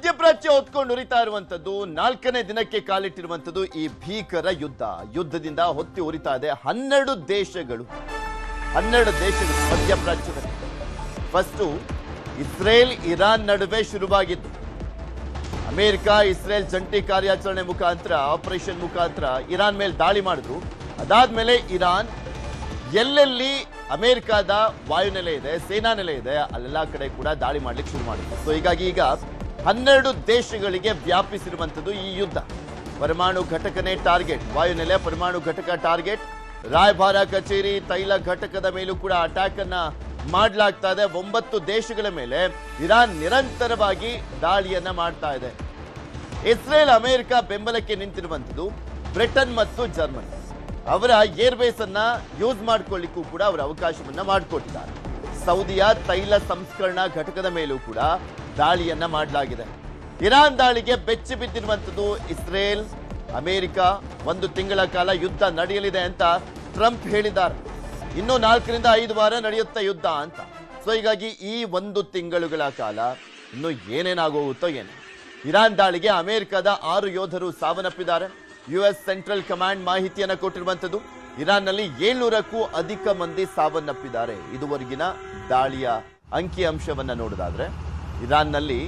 ಮಧ್ಯಪ್ರಾಚ್ಯ ಹೊತ್ಕೊಂಡು ಉರಿತಾ ಇರುವಂತದ್ದು 4ನೇ ದಿನಕ್ಕೆ ಕಾಲಿಟ್ಟಿರುವಂತದ್ದು ಈ ಭೀಕರ ಯುದ್ಧದಿಂದ ಹೊತ್ತಿ ಉರಿತಾ ಇದೆ 12 ದೇಶಗಳು ಮಧ್ಯಪ್ರಾಚ್ಯದಲ್ಲಿ. ಫಸ್ಟ್ ಇಸ್ರೇಲ್ ಇರಾನ್ ನಡುವೆ ಶುರುವಾಗಿದ್ದು, ಅಮೆರಿಕ ಇಸ್ರೇಲ್ ಜಂಟಿ ಕಾರ್ಯಾಚರಣೆ ಮುಖಾಂತರ ಆಪರೇಷನ್ ಮುಖಾಂತರ ಇರಾನ್ ಮೇಲೆ ದಾಳಿ ಮಾಡಿದ್ರು. ಅದಾದ್ಮೇಲೆ ಇರಾನ್ ಎಲ್ಲೆಲ್ಲಿ ಅಮೆರಿಕದ ವಾಯುನೆಲೆ ಇದೆ, ಸೇನಾ ನೆಲೆ ಇದೆ, ಅಲ್ಲೆಲ್ಲ ಕಡೆ ಕೂಡ ದಾಳಿ ಮಾಡ್ಲಿಕ್ಕೆ ಶುರು ಮಾಡಿದ್ರು. ಸೊ ಹೀಗಾಗಿ ಈಗ 12 ದೇಶಗಳಿಗೆ ವ್ಯಾಪಿಸಿರುವಂತದ್ದು ಈ ಯುದ್ಧ. ಪರಮಾಣು ಘಟಕನೇ ಟಾರ್ಗೆಟ್, ವಾಯುನೆಲೆ ಪರಮಾಣು ಘಟಕ ಟಾರ್ಗೆಟ್, ರಾಯಭಾರ ಕಚೇರಿ, ತೈಲ ಘಟಕದ ಮೇಲೂ ಕೂಡ ಅಟ್ಯಾಕ್ ಅನ್ನ ಮಾಡಲಾಗ್ತಾ ಇದೆ. 9 ದೇಶಗಳ ಮೇಲೆ ಇರಾನ್ ನಿರಂತರವಾಗಿ ದಾಳಿಯನ್ನ ಮಾಡ್ತಾ ಇದೆ. ಇಸ್ರೇಲ್ ಅಮೆರಿಕ ಬೆಂಬಲಕ್ಕೆ ನಿಂತಿರುವಂತದ್ದು ಬ್ರಿಟನ್ ಮತ್ತು ಜರ್ಮನಿ. ಅವರ ಏರ್ಬೇಸ್ ಅನ್ನ ಯೂಸ್ ಮಾಡ್ಕೊಳ್ಳಿಕ್ಕೂ ಕೂಡ ಅವರ ಅವಕಾಶವನ್ನ ಮಾಡಿಕೊಟ್ಟಿದ್ದಾರೆ. ಸೌದಿಯ ತೈಲ ಸಂಸ್ಕರಣಾ ಘಟಕದ ಮೇಲೂ ಕೂಡ ದಾಳಿಯನ್ನ ಮಾಡಲಾಗಿದೆ. ಇರಾನ್ ದಾಳಿಗೆ ಬೆಚ್ಚಿ ಬಿದ್ದಿರುವಂತದ್ದು ಇಸ್ರೇಲ್, ಅಮೆರಿಕ. 1 ತಿಂಗಳ ಕಾಲ ಯುದ್ಧ ನಡೆಯಲಿದೆ ಅಂತ ಟ್ರಂಪ್ ಹೇಳಿದ್ದಾರೆ. ಇನ್ನು 4 ರಿಂದ 5 ವಾರ ನಡೆಯುತ್ತೆ ಯುದ್ಧ ಅಂತ. ಸೊ ಹೀಗಾಗಿ ಈ 1 ತಿಂಗಳುಗಳ ಕಾಲ ಇನ್ನು ಏನೇನಾಗೋಗುತ್ತೋ ಏನು. ಇರಾನ್ ದಾಳಿಗೆ ಅಮೆರಿಕದ 6 ಯೋಧರು ಸಾವನ್ನಪ್ಪಿದ್ದಾರೆ. ಯುಎಸ್ ಸೆಂಟ್ರಲ್ ಕಮಾಂಡ್ ಮಾಹಿತಿಯನ್ನು ಕೊಟ್ಟಿರುವಂತದ್ದು. ಇರಾನ್ನಲ್ಲಿ 700ಕ್ಕೂ ಅಧಿಕ ಮಂದಿ ಸಾವನ್ನಪ್ಪಿದ್ದಾರೆ. ಇದುವರೆಗಿನ ದಾಳಿಯ ಅಂಕಿಅಂಶವನ್ನ ನೋಡೋದಾದ್ರೆ ಇರಾನ್ನಲ್ಲಿ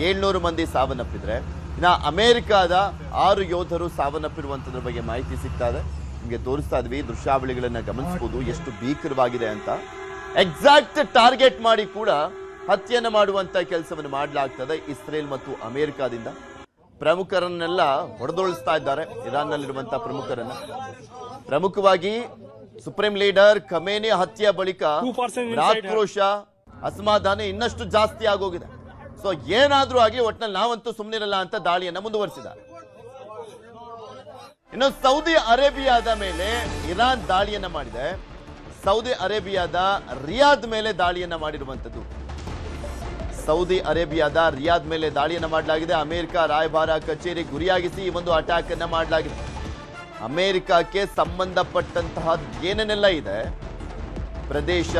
700 ಮಂದಿ ಸಾವನ್ನಪ್ಪಿದ್ರೆ, ಇನ್ನು ಅಮೆರಿಕದ 6 ಯೋಧರು ಸಾವನ್ನಪ್ಪಿರುವಂತದ್ರ ಬಗ್ಗೆ ಮಾಹಿತಿ ಸಿಗ್ತಾ ಇದೆ. ನಿಮಗೆ ತೋರಿಸ್ತಾ ಇದ್ವಿ, ದೃಶ್ಯಾವಳಿಗಳನ್ನ ಗಮನಿಸಬಹುದು ಎಷ್ಟು ಭೀಕರವಾಗಿದೆ ಅಂತ. ಎಕ್ಸಾಕ್ಟ್ ಟಾರ್ಗೆಟ್ ಮಾಡಿ ಕೂಡ ಹತ್ಯೆಯನ್ನ ಮಾಡುವಂತ ಕೆಲಸವನ್ನು ಮಾಡಲಾಗ್ತದೆ ಇಸ್ರೇಲ್ ಮತ್ತು ಅಮೆರಿಕದಿಂದ. ಪ್ರಮುಖರನ್ನೆಲ್ಲ ಹೊಡೆದೊಳಿಸ್ತಾ ಇದ್ದಾರೆ ಇರಾನ್ನಲ್ಲಿರುವಂತಹ ಪ್ರಮುಖರನ್ನ. ಪ್ರಮುಖವಾಗಿ ಸುಪ್ರೀಂ ಲೀಡರ್ ಖಮೇನಿ ಹತ್ಯೆ ಬಳಿಕ ಆಕ್ರೋಶ, ಅಸಮಾಧಾನ ಇನ್ನಷ್ಟು ಜಾಸ್ತಿ ಆಗೋಗಿದೆ. ಸೊ ಏನಾದ್ರೂ ಆಗಲಿ ಒಟ್ಟಿನಲ್ಲಿ ನಾವಂತೂ ಸುಮ್ಮನಿರಲ್ಲ ಅಂತ ದಾಳಿಯನ್ನ ಮುಂದುವರಿಸಿದ್ದಾರೆ. ಇನ್ನು ಸೌದಿ ಅರೇಬಿಯಾದ ಮೇಲೆ ಇರಾನ್ ದಾಳಿಯನ್ನ ಮಾಡಿದೆ. ಸೌದಿ ಅರೇಬಿಯಾದ ರಿಯಾದ್ ಮೇಲೆ ದಾಳಿಯನ್ನ ಮಾಡಿರುವಂತದ್ದು. ಸೌದಿ ಅರೇಬಿಯಾದ ರಿಯಾದ್ ಮೇಲೆ ದಾಳಿಯನ್ನ ಮಾಡಲಾಗಿದೆ. ಅಮೆರಿಕ ರಾಯಭಾರ ಕಚೇರಿ ಗುರಿಯಾಗಿಸಿ ಈ ಒಂದು ಅಟ್ಯಾಕ್ ಅನ್ನ ಮಾಡಲಾಗಿದೆ. ಅಮೆರಿಕಕ್ಕೆ ಸಂಬಂಧಪಟ್ಟಂತಹ ಏನೇನೆಲ್ಲ ಇದೆ ಪ್ರದೇಶ,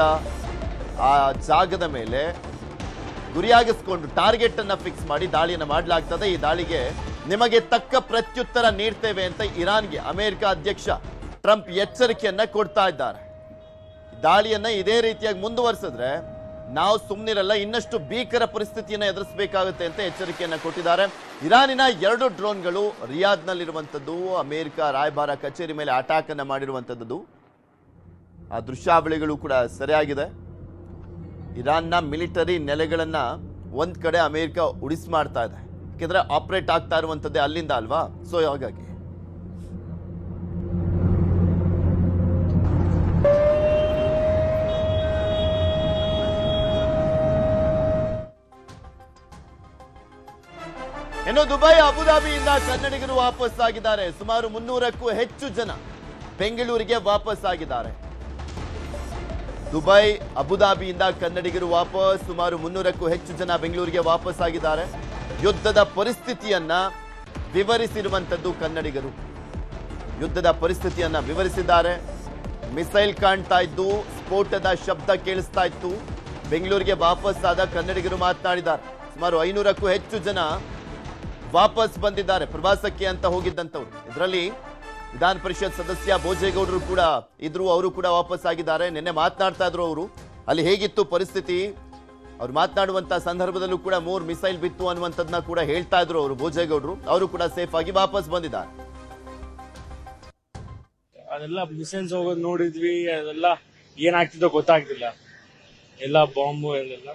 ಆ ಜಾಗದ ಮೇಲೆ ಗುರಿಯಾಗಿಸ್ಕೊಂಡು ಟಾರ್ಗೆಟ್ ಅನ್ನ ಫಿಕ್ಸ್ ಮಾಡಿ ದಾಳಿಯನ್ನ ಮಾಡಲಾಗ್ತದೆ. ಈ ದಾಳಿಗೆ ನಿಮಗೆ ತಕ್ಕ ಪ್ರತ್ಯುತ್ತರ ನೀಡ್ತೇವೆ ಅಂತ ಇರಾನ್ಗೆ ಅಮೆರಿಕ ಅಧ್ಯಕ್ಷ ಟ್ರಂಪ್ ಎಚ್ಚರಿಕೆಯನ್ನ ಕೊಡ್ತಾ ಇದ್ದಾರೆ. ದಾಳಿಯನ್ನ ಇದೇ ರೀತಿಯಾಗಿ ಮುಂದುವರಿಸಿದ್ರೆ ನಾವು ಸುಮ್ಮನಿರಲ್ಲ, ಇನ್ನಷ್ಟು ಭೀಕರ ಪರಿಸ್ಥಿತಿಯನ್ನು ಎದುರಿಸಬೇಕಾಗುತ್ತೆ ಅಂತ ಎಚ್ಚರಿಕೆಯನ್ನ ಕೊಟ್ಟಿದ್ದಾರೆ. ಇರಾನಿನ 2 ಡ್ರೋನ್ಗಳು ರಿಯಾದ್ನಲ್ಲಿರುವಂಥದ್ದು ಅಮೆರಿಕ ರಾಯಭಾರ ಕಚೇರಿ ಮೇಲೆ ಅಟ್ಯಾಕ್ ಅನ್ನ ಮಾಡಿರುವಂಥದ್ದು. ಆ ದೃಶ್ಯಾವಳಿಗಳು ಕೂಡ ಸರಿಯಾಗಿದೆ. ಇರಾನ್ನ ಮಿಲಿಟರಿ ನೆಲೆಗಳನ್ನ ಒಂದ್ ಕಡೆ ಅಮೆರಿಕ ಉಡಿಸ್ ಮಾಡ್ತಾ ಇದೆ. ಯಾಕೆಂದ್ರೆ ಆಪರೇಟ್ ಆಗ್ತಾ ಇರುವಂಥದ್ದೇ ಅಲ್ಲಿಂದ ಅಲ್ವಾ. ಸೊ ಹಾಗಾಗಿ ಇನ್ನು ದುಬೈ, ಅಬುಧಾಬಿಯಿಂದ ಕನ್ನಡಿಗರು ವಾಪಸ್ ಆಗಿದ್ದಾರೆ. ಸುಮಾರು 300ಕ್ಕೂ ಹೆಚ್ಚು ಜನ ಬೆಂಗಳೂರಿಗೆ ವಾಪಸ್ ಆಗಿದ್ದಾರೆ. ದುಬೈ, ಅಬುಧಾಬಿಯಿಂದ ಕನ್ನಡಿಗರು ವಾಪಸ್, ಸುಮಾರು 300ಕ್ಕೂ ಹೆಚ್ಚು ಜನ ಬೆಂಗಳೂರಿಗೆ ವಾಪಸ್ ಆಗಿದ್ದಾರೆ. ಯುದ್ಧದ ಪರಿಸ್ಥಿತಿಯನ್ನ ವಿವರಿಸಿರುವಂತದ್ದು ಕನ್ನಡಿಗರು. ಯುದ್ಧದ ಪರಿಸ್ಥಿತಿಯನ್ನ ವಿವರಿಸಿದ್ದಾರೆ. ಮಿಸೈಲ್ ಕಾಣ್ತಾ ಇದ್ದು, ಸ್ಫೋಟದ ಶಬ್ದ ಕೇಳಿಸ್ತಾ ಇತ್ತು. ಬೆಂಗಳೂರಿಗೆ ವಾಪಸ್ ಆದ ಕನ್ನಡಿಗರು ಮಾತನಾಡಿದ್ದಾರೆ. ಸುಮಾರು 500ಕ್ಕೂ ಹೆಚ್ಚು ಜನ ವಾಪಸ್ ಬಂದಿದ್ದಾರೆ ಪ್ರವಾಸಕ್ಕೆ ಅಂತ ಹೋಗಿದ್ದಂಥವ್ರು. ಇದರಲ್ಲಿ ವಿಧಾನ ಪರಿಷತ್ ಸದಸ್ಯ ಭೋಜೇಗೌಡರು ಕೂಡ ಇದ್ರು, ಅವರು ಕೂಡ ವಾಪಸ್ ಆಗಿದ್ದಾರೆ. ನಿನ್ನೆ ಮಾತನಾಡ್ತಾ ಇದ್ರು ಅವರು, ಅಲ್ಲಿ ಹೇಗಿತ್ತು ಪರಿಸ್ಥಿತಿ, ಅವ್ರು ಮಾತನಾಡುವಂತ ಸಂದರ್ಭದಲ್ಲೂ ಕೂಡ 3 ಮಿಸೈಲ್ ಬಿತ್ತು ಅನ್ನುವಂಥದ್ದನ್ನ ಕೂಡ ಹೇಳ್ತಾ ಇದ್ರು ಅವರು ಭೋಜೇಗೌಡರು. ಅವರು ಕೂಡ ಸೇಫ್ ಆಗಿ ವಾಪಸ್ ಬಂದಿದ್ದಾರೆ. ಅದೆಲ್ಲ ಮಿಸೈಲ್ಸ್ ಹೋಗೋದು ನೋಡಿದ್ವಿ, ಅದೆಲ್ಲ ಏನಾಗ್ತಿದ್ದೋ ಗೊತ್ತಾಗ್ತಿಲ್ಲ. ಎಲ್ಲ ಬಾಂಬು ಎಲ್ಲ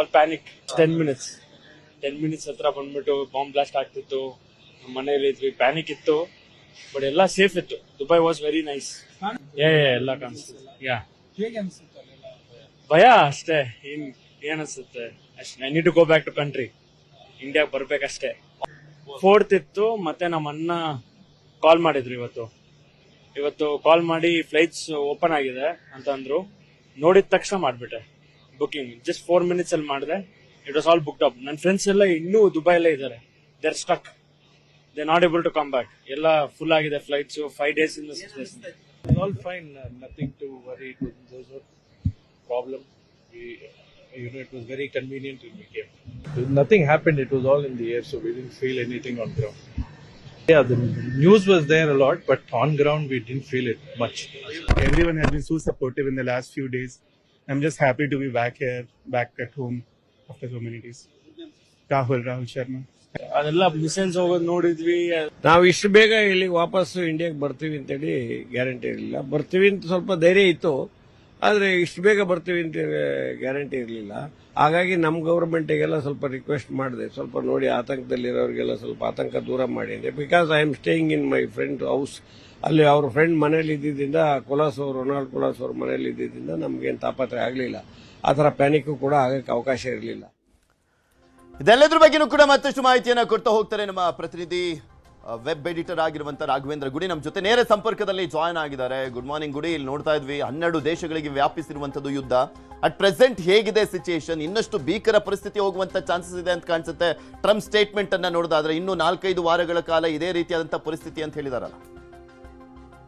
ಆಲ್ ಪ್ಯಾನಿಕ್. 10 ಮಿನಿಟ್ಸ್ ಹತ್ರ ಬಂದ್ಬಿಟ್ಟು ಬಾಂಬ್ ಬ್ಲಾಸ್ಟ್ ಆಗ್ತಿತ್ತು. ನಮ್ಮ ಮನೇಲಿ ಇದ್ವಿ, ಪ್ಯಾನಿಕ್ ಇತ್ತು, ಬಟ್ ಎಲ್ಲ ಸೇಫ್ ಇತ್ತು. Dubai was very nice. ಎಲ್ಲ ಕಾಣಿಸ್ತಿತ್ತು. ಭಯ ಅಷ್ಟೇ, ಏನನ್ಸುತ್ತೆ ಅಷ್ಟೇ. I need to go back to country, ಇಂಡಿಯಾಗೆ ಬರ್ಬೇಕಷ್ಟೇ. 4th ಇತ್ತು. ಮತ್ತೆ ನಮ್ಮ ಅಣ್ಣ ಕಾಲ್ ಮಾಡಿದ್ರು ಇವತ್ತು ಕಾಲ್ ಮಾಡಿ ಫ್ಲೈಟ್ಸ್ ಓಪನ್ ಆಗಿದೆ ಅಂತ ಅಂದ್ರು. ನೋಡಿದ ತಕ್ಷಣ ಮಾಡ್ಬಿಟ್ಟೆ ಬುಕಿಂಗ್. ಜಸ್ಟ್ 4 ಮಿನಿಟ್ಸ್ ಅಲ್ಲಿ ಮಾಡಿದೆ. It was all booked up. ನನ್ನ ಫ್ರೆಂಡ್ಸ್ ಎಲ್ಲ ಇನ್ನೂ ದುಬೈಲೇ ಇದ್ದಾರೆ. They are stuck, they not able to come back. ಎಲ್ಲ ಫುಲ್ ಆಗಿದೆ ಫ್ಲೈಟ್ಸ್. 5 days ಇಂದ 6 days. All fine, nothing to worry. Those are problem. it was very convenient when we came. Nothing happened. It was all in the air, so we didn't feel anything on ground. Yeah, the news was there a lot, but on ground we didn't feel it much. Everyone has been so supportive in the last few days. I'm just happy to be back here, back at home after so many days. Rahul Sharma. ಅದೆಲ್ಲ missiles ಹೋಗೋದು ನೋಡಿದ್ವಿ. ನಾವು ಇಷ್ಟು ಬೇಗ ಇಲ್ಲಿ ವಾಪಸ್ ಇಂಡಿಯಾಗೆ ಬರ್ತೀವಿ ಅಂತೇಳಿ ಗ್ಯಾರಂಟಿ ಇರಲಿಲ್ಲ. ಬರ್ತೀವಿ ಅಂತ ಸ್ವಲ್ಪ ಧೈರ್ಯ ಇತ್ತು, ಆದರೆ ಇಷ್ಟು ಬೇಗ ಬರ್ತೀವಿ ಅಂತ ಗ್ಯಾರಂಟಿ ಇರಲಿಲ್ಲ. ಹಾಗಾಗಿ ನಮ್ಮ ಗವರ್ಮೆಂಟಿಗೆಲ್ಲ ಸ್ವಲ್ಪ ರಿಕ್ವೆಸ್ಟ್ ಮಾಡಿದೆ, ಸ್ವಲ್ಪ ನೋಡಿ ಆತಂಕದಲ್ಲಿರೋರಿಗೆಲ್ಲ ಸ್ವಲ್ಪ ಆತಂಕ ದೂರ ಮಾಡಿ ಅಂತ. Because I am staying in my friend house. ಅಲ್ಲಿ ಅವ್ರ ಫ್ರೆಂಡ್ ಮನೇಲಿ ಇದ್ದಿದ್ದರಿಂದ, ರೊನಾಲ್ಡ್ ಕೊಲಾಸ್ ಅವ್ರ ಮನೇಲಿ ಇದ್ದಿದ್ದರಿಂದ ನಮಗೇನು ತಾಪತ್ರೆ ಆಗಲಿಲ್ಲ. ಆ ಥರ ಪ್ಯಾನಿಕ್ ಕೂಡ ಆಗಕ್ಕೆ ಅವಕಾಶ ಇರಲಿಲ್ಲ. ಇದೆಲ್ಲದ್ರ ಬಗ್ಗೆನೂ ಕೂಡ ಮತ್ತಷ್ಟು ಮಾಹಿತಿಯನ್ನು ಕೊಡ್ತಾ ಹೋಗ್ತಾರೆ ನಮ್ಮ ಪ್ರತಿನಿಧಿ ವೆಬ್ ಎಡಿಟರ್ ಆಗಿರುವಂತಹ ರಾಘವೇಂದ್ರ ಗುಡಿ ನಮ್ಮ ಜೊತೆ ನೇರ ಸಂಪರ್ಕದಲ್ಲಿ ಜಾಯ್ನ್ ಆಗಿದ್ದಾರೆ. ಗುಡ್ ಮಾರ್ನಿಂಗ್ ಗುಡಿ. ಇಲ್ಲಿ ನೋಡ್ತಾ ಇದ್ವಿ 12 ದೇಶಗಳಿಗೆ ವ್ಯಾಪಿಸಿರುವಂತದ್ದು ಯುದ್ಧ. ಅಟ್ ಪ್ರೆಸೆಂಟ್ ಹೇಗಿದೆ ಸಿಚುಯೇಷನ್? ಇನ್ನಷ್ಟು ಭೀಕರ ಪರಿಸ್ಥಿತಿ ಹೋಗುವಂತ ಚಾನ್ಸಸ್ ಇದೆ ಅಂತ ಕಾಣಿಸುತ್ತೆ. ಟ್ರಂಪ್ ಸ್ಟೇಟ್ಮೆಂಟ್ ಅನ್ನ ನೋಡಿದಾದ್ರೆ ಇನ್ನು 4-5 ವಾರಗಳ ಕಾಲ ಇದೇ ರೀತಿಯಾದಂತಹ ಪರಿಸ್ಥಿತಿ ಅಂತ ಹೇಳಿದಾರಲ್ಲ.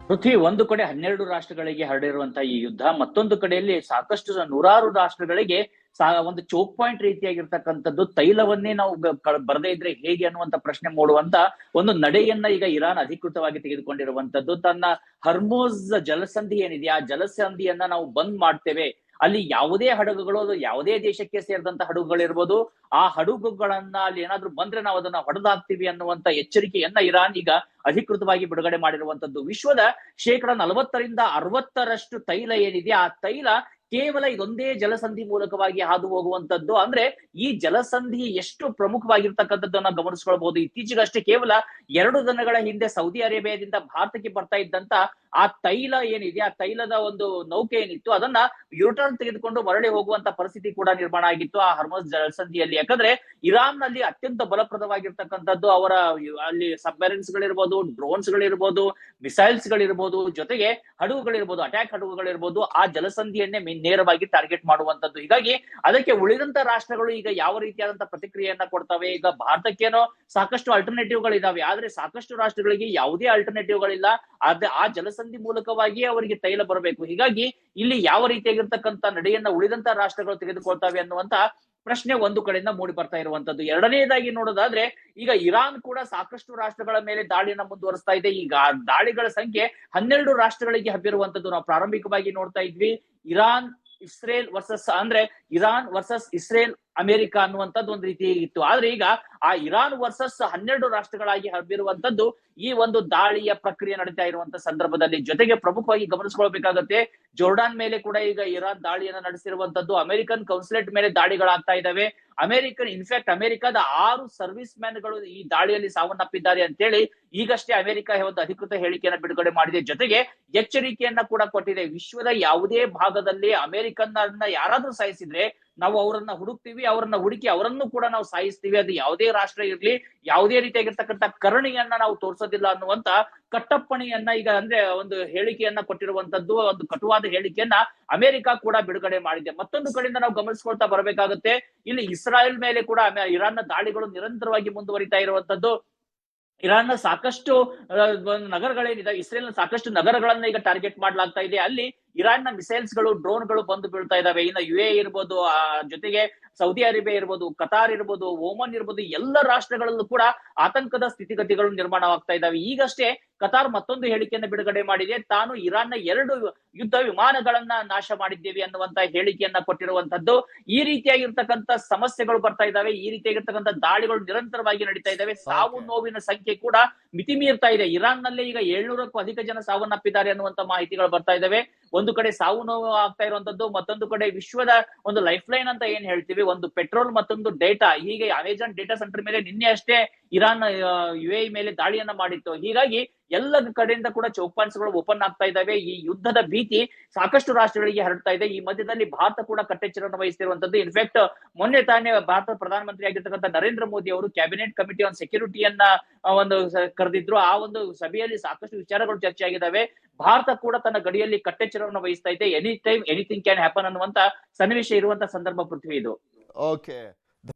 ಪೃಥ್ವಿ, ಒಂದು ಕಡೆ 12 ರಾಷ್ಟ್ರಗಳಿಗೆ ಹರಡಿರುವಂತಹ ಈ ಯುದ್ಧ, ಮತ್ತೊಂದು ಕಡೆಯಲ್ಲಿ ಸಾಕಷ್ಟು ನೂರಾರು ರಾಷ್ಟ್ರಗಳಿಗೆ ಒಂದು ಚೋಕ್ ಪಾಯಿಂಟ್ ರೀತಿಯಾಗಿರ್ತಕ್ಕಂಥದ್ದು, ತೈಲವನ್ನೇ ನಾವು ಬರದೇ ಇದ್ರೆ ಹೇಗೆ ಅನ್ನುವಂತ ಪ್ರಶ್ನೆ ಮೂಡುವಂತ ಒಂದು ನಡೆಯನ್ನ ಈಗ ಇರಾನ್ ಅಧಿಕೃತವಾಗಿ ತೆಗೆದುಕೊಂಡಿರುವಂತದ್ದು. ತನ್ನ ಹರ್ಮೋಸ್ ಜಲಸಂಧಿ ಏನಿದೆ, ಆ ಜಲಸಂಧಿಯನ್ನ ನಾವು ಬಂದ್ ಮಾಡ್ತೇವೆ, ಅಲ್ಲಿ ಯಾವುದೇ ಹಡಗುಗಳು, ಅದು ಯಾವುದೇ ದೇಶಕ್ಕೆ ಸೇರಿದಂತ ಹಡಗುಗಳಿರ್ಬೋದು, ಆ ಹಡಗುಗಳನ್ನ ಅಲ್ಲಿ ಏನಾದ್ರೂ ಬಂದ್ರೆ ನಾವು ಅದನ್ನ ಹೊಡೆದಾಕ್ತಿವಿ ಅನ್ನುವಂತ ಎಚ್ಚರಿಕೆಯನ್ನ ಇರಾನ್ ಈಗ ಅಧಿಕೃತವಾಗಿ ಬಿಡುಗಡೆ ಮಾಡಿರುವಂತದ್ದು. ವಿಶ್ವದ 40% ತೈಲ ಏನಿದೆ, ಆ ತೈಲ ಕೇವಲ ಇದೊಂದೇ ಜಲಸಂಧಿ ಮೂಲಕವಾಗಿ ಹಾದು ಹೋಗುವಂತದ್ದು. ಅಂದ್ರೆ ಈ ಜಲಸಂಧಿ ಎಷ್ಟು ಪ್ರಮುಖವಾಗಿರ್ತಕ್ಕಂಥದ್ದನ್ನ ಗಮನಿಸ್ಕೊಳ್ಬಹುದು. ಇತ್ತೀಚೆಗಷ್ಟೇ ಕೇವಲ 2 ದಿನಗಳ ಹಿಂದೆ ಸೌದಿ ಅರೇಬಿಯಾದಿಂದ ಭಾರತಕ್ಕೆ ಬರ್ತಾ ಇದ್ದಂತ ಆ ತೈಲ ಏನಿದೆ, ಆ ತೈಲದ ಒಂದು ನೌಕೆ ಏನಿತ್ತು, ಅದನ್ನ ಯುಟರ್ನ್ ತೆಗೆದುಕೊಂಡು ಮರಳಿ ಹೋಗುವಂತ ಪರಿಸ್ಥಿತಿ ಕೂಡ ನಿರ್ಮಾಣ ಆಗಿತ್ತು ಆ ಹರ್ಮೋಸ್ ಜಲಸಂಧಿಯಲ್ಲಿ. ಯಾಕಂದ್ರೆ ಇರಾನ್ ನಲ್ಲಿ ಅತ್ಯಂತ ಬಲಪ್ರದವಾಗಿರ್ತಕ್ಕಂಥದ್ದು ಅವರ ಅಲ್ಲಿ ಸಬ್ಮರೀನ್ಸ್ ಗಳಿರ್ಬೋದು, ಡ್ರೋನ್ಸ್ ಗಳಿರ್ಬೋದು, ಮಿಸೈಲ್ಸ್ ಗಳಿರ್ಬೋದು, ಜೊತೆಗೆ ಹಡಗುಗಳಿರ್ಬೋದು, ಅಟ್ಯಾಕ್ ಹಡಗುಗಳಿರ್ಬೋದು, ಆ ಜಲಸಂಧಿಯನ್ನೇ ನೇರವಾಗಿ ಟಾರ್ಗೆಟ್ ಮಾಡುವಂತದ್ದು. ಹೀಗಾಗಿ ಅದಕ್ಕೆ ಉಳಿದಂತ ರಾಷ್ಟ್ರಗಳು ಈಗ ಯಾವ ರೀತಿಯಾದಂತಹ ಪ್ರತಿಕ್ರಿಯೆಯನ್ನ ಕೊಡ್ತವೆ? ಈಗ ಭಾರತಕ್ಕೇನೋ ಸಾಕಷ್ಟು ಅಲ್ಟರ್ನೇಟಿವ್ ಗಳಿದಾವೆ, ಆದ್ರೆ ಸಾಕಷ್ಟು ರಾಷ್ಟ್ರಗಳಿಗೆ ಯಾವುದೇ ಅಲ್ಟರ್ನೇಟಿವ್ ಗಳಿಲ್ಲ. ಆ ಜಲಸಂಧಿ ಮೂಲಕವಾಗಿ ಅವರಿಗೆ ತೈಲ ಬರಬೇಕು. ಹೀಗಾಗಿ ಇಲ್ಲಿ ಯಾವ ರೀತಿಯಾಗಿರ್ತಕ್ಕಂಥ ನಡೆಯನ್ನ ಉಳಿದಂತ ರಾಷ್ಟ್ರಗಳು ತೆಗೆದುಕೊಳ್ತವೆ ಅನ್ನುವಂತ ಪ್ರಶ್ನೆ ಒಂದು ಕಡೆಯಿಂದ ಮೂಡಿ ಬರ್ತಾ ಇರುವಂತದ್ದು. ಎರಡನೇದಾಗಿ ನೋಡೋದಾದ್ರೆ, ಈಗ ಇರಾನ್ ಕೂಡ ಸಾಕಷ್ಟು ರಾಷ್ಟ್ರಗಳ ಮೇಲೆ ದಾಳಿಯನ್ನ ಮುಂದುವರಿಸ್ತಾ ಇದೆ. ಈಗ ದಾಳಿಗಳ ಸಂಖ್ಯೆ 12 ರಾಷ್ಟ್ರಗಳಿಗೆ ಹಬ್ಬಿರುವಂತದ್ದು. ನಾವು ಪ್ರಾರಂಭಿಕವಾಗಿ ನೋಡ್ತಾ ಇದ್ವಿ ಇರಾನ್ ವರ್ಸಸ್ ಇಸ್ರೇಲ್ ಅಮೆರಿಕ ಅನ್ನುವಂಥದ್ದು ಒಂದು ರೀತಿ ಇತ್ತು. ಆದ್ರೆ ಈಗ ಆ ಇರಾನ್ ವರ್ಸಸ್ 12 ರಾಷ್ಟ್ರಗಳಾಗಿ ಹಬ್ಬಿರುವಂತದ್ದು ಈ ಒಂದು ದಾಳಿಯ ಪ್ರಕ್ರಿಯೆ ನಡೀತಾ ಇರುವಂತ ಸಂದರ್ಭದಲ್ಲಿ. ಜೊತೆಗೆ ಪ್ರಮುಖವಾಗಿ ಗಮನಿಸ್ಕೊಳ್ಬೇಕಾಗತ್ತೆ, ಜೋರ್ಡಾನ್ ಮೇಲೆ ಕೂಡ ಈಗ ಇರಾನ್ ದಾಳಿಯನ್ನ ನಡೆಸಿರುವಂತದ್ದು. ಅಮೆರಿಕನ್ ಕೌನ್ಸುಲೇಟ್ ಮೇಲೆ ದಾಳಿಗಳಾಗ್ತಾ ಇದಾವೆ. ಅಮೆರಿಕದ 6 ಸರ್ವಿಸ್ ಮ್ಯಾನ್ ಗಳು ಈ ದಾಳಿಯಲ್ಲಿ ಸಾವನ್ನಪ್ಪಿದ್ದಾರೆ ಅಂತೇಳಿ ಈಗಷ್ಟೇ ಅಮೆರಿಕ ಒಂದು ಅಧಿಕೃತ ಹೇಳಿಕೆಯನ್ನ ಬಿಡುಗಡೆ ಮಾಡಿದೆ. ಜೊತೆಗೆ ಎಚ್ಚರಿಕೆಯನ್ನ ಕೂಡ ಕೊಟ್ಟಿದೆ. ವಿಶ್ವದ ಯಾವುದೇ ಭಾಗದಲ್ಲಿ ಅಮೆರಿಕನ್ ಯಾರಾದ್ರೂ ಸಾಯಿಸಿದ್ರೆ ನಾವು ಅವರನ್ನ ಹುಡುಕ್ತಿವಿ, ಅವರನ್ನ ಹುಡುಕಿ ಅವರನ್ನು ಕೂಡ ನಾವು ಸಾಯಿಸ್ತೀವಿ. ಅದು ಯಾವುದೇ ರಾಷ್ಟ್ರ ಇರ್ಲಿ, ಯಾವುದೇ ರೀತಿಯಾಗಿರ್ತಕ್ಕಂಥ ಕರುಣೆಯನ್ನ ನಾವು ತೋರಿಸೋದಿಲ್ಲ ಅನ್ನುವಂತ ಕಟ್ಟಪ್ಪಣೆಯನ್ನ ಈಗ ಅಂದ್ರೆ ಒಂದು ಹೇಳಿಕೆಯನ್ನ ಕೊಟ್ಟಿರುವಂತದ್ದು, ಒಂದು ಕಟುವಾದ ಹೇಳಿಕೆಯನ್ನ ಅಮೆರಿಕ ಕೂಡ ಬಿಡುಗಡೆ ಮಾಡಿದೆ. ಮತ್ತೊಂದು ಕಡೆಯಿಂದ ನಾವು ಗಮನಿಸ್ಕೊಳ್ತಾ ಬರಬೇಕಾಗುತ್ತೆ, ಇಲ್ಲಿ ಇಸ್ರಾಯೇಲ್ ಮೇಲೆ ಕೂಡ ಇರಾನ್ನ ದಾಳಿಗಳು ನಿರಂತರವಾಗಿ ಮುಂದುವರಿತಾ ಇರುವಂತದ್ದು. ಇರಾನ್ನ ಸಾಕಷ್ಟು ನಗರಗಳೇನಿದೆ, ಇಸ್ರೇಲ್ ನ ಸಾಕಷ್ಟು ನಗರಗಳನ್ನ ಈಗ ಟಾರ್ಗೆಟ್ ಮಾಡ್ಲಾಗ್ತಾ ಇದೆ. ಅಲ್ಲಿ ಇರಾನ್ ನ ಮಿಸೈಲ್ಸ್ ಗಳು, ಡ್ರೋನ್ ಗಳು ಬಂದು ಬೀಳ್ತಾ ಇದಾವೆ. ಇನ್ನು UAE ಇರ್ಬೋದು, ಜೊತೆಗೆ ಸೌದಿ ಅರೇಬಿಯಾ ಇರ್ಬೋದು, ಕತಾರ್ ಇರ್ಬೋದು, ಓಮನ್ ಇರ್ಬೋದು, ಎಲ್ಲ ರಾಷ್ಟ್ರಗಳಲ್ಲೂ ಕೂಡ ಆತಂಕದ ಸ್ಥಿತಿಗತಿಗಳು ನಿರ್ಮಾಣವಾಗ್ತಾ ಇದಾವೆ. ಈಗಷ್ಟೇ ಕತಾರ್ ಮತ್ತೊಂದು ಹೇಳಿಕೆಯನ್ನು ಬಿಡುಗಡೆ ಮಾಡಿದೆ. ತಾನು ಇರಾನ್ನ 2 ಯುದ್ಧ ವಿಮಾನಗಳನ್ನ ನಾಶ ಮಾಡಿದ್ದೇವೆ ಅನ್ನುವಂತ ಹೇಳಿಕೆಯನ್ನ ಕೊಟ್ಟಿರುವಂತದ್ದು. ಈ ರೀತಿಯಾಗಿರ್ತಕ್ಕಂಥ ಸಮಸ್ಯೆಗಳು ಬರ್ತಾ ಇದಾವೆ, ಈ ರೀತಿಯಾಗಿರ್ತಕ್ಕಂಥ ದಾಳಿಗಳು ನಿರಂತರವಾಗಿ ನಡೀತಾ ಇದಾವೆ. ಸಾವು ನೋವಿನ ಸಂಖ್ಯೆ ಕೂಡ ಮಿತಿ ಮೀರ್ತಾ ಇದೆ. ಇರಾನ್ ನಲ್ಲಿ ಈಗ 700ಕ್ಕೂ ಅಧಿಕ ಜನ ಸಾವನ್ನಪ್ಪಿದ್ದಾರೆ ಅನ್ನುವಂತ ಮಾಹಿತಿಗಳು ಬರ್ತಾ ಇದಾವೆ. ಒಂದು ಕಡೆ ಸಾವು ನೋವು ಆಗ್ತಾ ಇರುವಂತದ್ದು, ಮತ್ತೊಂದು ಕಡೆ ವಿಶ್ವದ ಒಂದು ಲೈಫ್ ಲೈನ್ ಅಂತ ಏನ್ ಹೇಳ್ತೀವಿ, ಒಂದು ಪೆಟ್ರೋಲ್, ಮತ್ತೊಂದು ಡೇಟಾ. ಹೀಗೆ ಅಮೆಜಾನ್ ಡೇಟಾ ಸೆಂಟರ್ ಮೇಲೆ ನಿನ್ನೆ ಅಷ್ಟೇ ಇರಾನ್ UAE ಮೇಲೆ ದಾಳಿಯನ್ನ ಮಾಡಿತ್ತು. ಹೀಗಾಗಿ ಎಲ್ಲ ಕಡೆಯಿಂದ ಕೂಡ ಚೌಕ್ ಪಾಯಿಂಟ್ಸ್ ಗಳು ಓಪನ್ ಆಗ್ತಾ ಇದಾವೆ. ಈ ಯುದ್ಧದ ಭೀತಿ ಸಾಕಷ್ಟು ರಾಷ್ಟ್ರಗಳಿಗೆ ಹರಡ್ತಾ ಇದೆ. ಈ ಮಧ್ಯದಲ್ಲಿ ಭಾರತ ಕೂಡ ಕಟ್ಟೆಚ್ಚರವನ್ನು ವಹಿಸ್ತಿರುವಂತದ್ದು. ಇನ್ಫ್ಯಾಕ್ಟ್ ಮೊನ್ನೆ ತಾನೇ ಭಾರತ ಪ್ರಧಾನಮಂತ್ರಿ ಆಗಿರ್ತಕ್ಕಂಥ ನರೇಂದ್ರ ಮೋದಿ ಅವರು ಕ್ಯಾಬಿನೆಟ್ ಕಮಿಟಿ ಆನ್ ಸೆಕ್ಯೂರಿಟಿಯನ್ನ ಒಂದು ಕರೆದಿದ್ರು. ಆ ಒಂದು ಸಭೆಯಲ್ಲಿ ಸಾಕಷ್ಟು ವಿಚಾರಗಳು ಚರ್ಚೆ ಆಗಿದ್ದಾವೆ. ಭಾರತ ಕೂಡ ತನ್ನ ಗಡಿಯಲ್ಲಿ ಕಟ್ಟೆಚ್ಚರವನ್ನು ವಹಿಸ್ತಾ ಇದೆ. Any time anything can happen ಅನ್ನುವಂತ ಸನ್ನಿವೇಶ ಇರುವಂತ ಸಂದರ್ಭ ಪೃಥ್ವಿ ಇದು. ಓಕೆ.